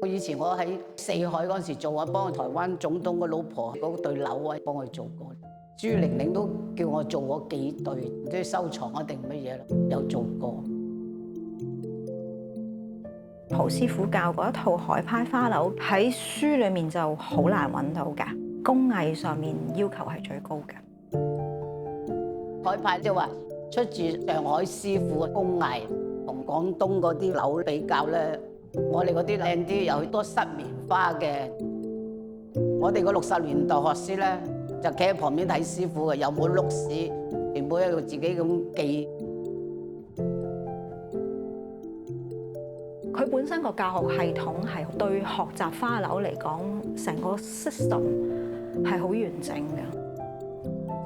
以前我喺四海嗰時做啊，幫台灣總統個老婆嗰對樓啊，幫佢做過。朱玲玲都叫我做過幾對，唔知收藏啊定乜嘢咯，有做過。陶師傅教嗰一套海派花樓喺書裏面就好難揾到㗎，工藝上面要求係最高嘅。海派即係話出自上海師傅嘅工藝，同廣東嗰啲樓比較咧，我哋嗰啲靚啲，有多塞棉花嘅。我哋個60年代學師咧，就企喺旁邊睇師傅嘅，又冇碌屎，全部喺度自己咁記。佢本身個教學系統係對學習花樓嚟講，成個 system 係好完整嘅。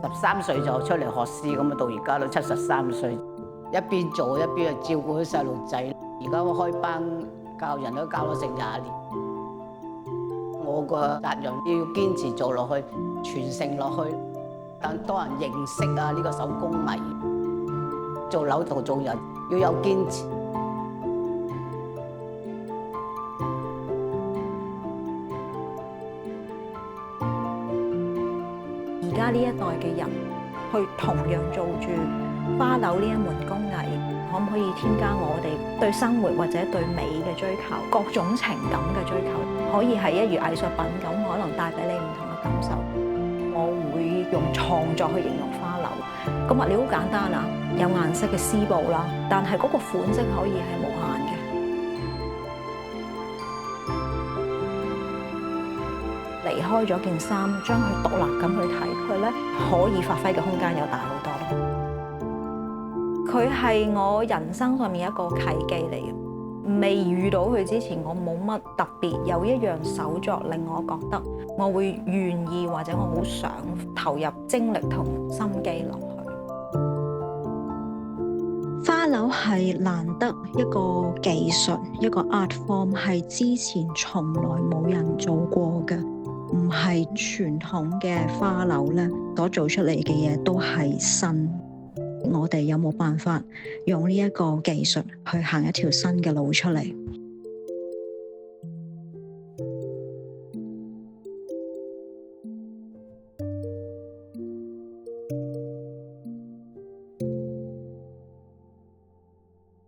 13歲就出嚟學師，咁啊到而家都73歲，一邊做一邊照顧啲細路仔。而家我開班教人都教咗成20年，我個責任要堅持做落去，傳承落去，等多人認識啊呢個手工藝。做樓同做人要有堅持。而家呢一代嘅人去同樣做住花樓呢一門工藝，可唔可以添加我哋對生活或者對美嘅追求，各種情感嘅追求，可以係一如藝術品咁，可能帶俾你唔同嘅感受。我會用創作去形容花樓，個物料好簡單啊，有顏色嘅絲布啦，但係嗰個款式可以係無限嘅。離開咗件衫，將佢獨立咁去睇佢咧，可以發揮嘅空間又大好多咯。佢係我人生上面一個契機嚟嘅。未遇到佢之前，我冇乜特別有一樣手作令我覺得我會願意或者我好想投入精力同心機落去。花樓係難得一個技術，一個 art form 係之前從來冇人做過嘅。唔係傳統嘅花樓咧，所做出嚟嘅嘢都係新。我哋有冇辦法用呢一個技術去行一條新嘅路出嚟？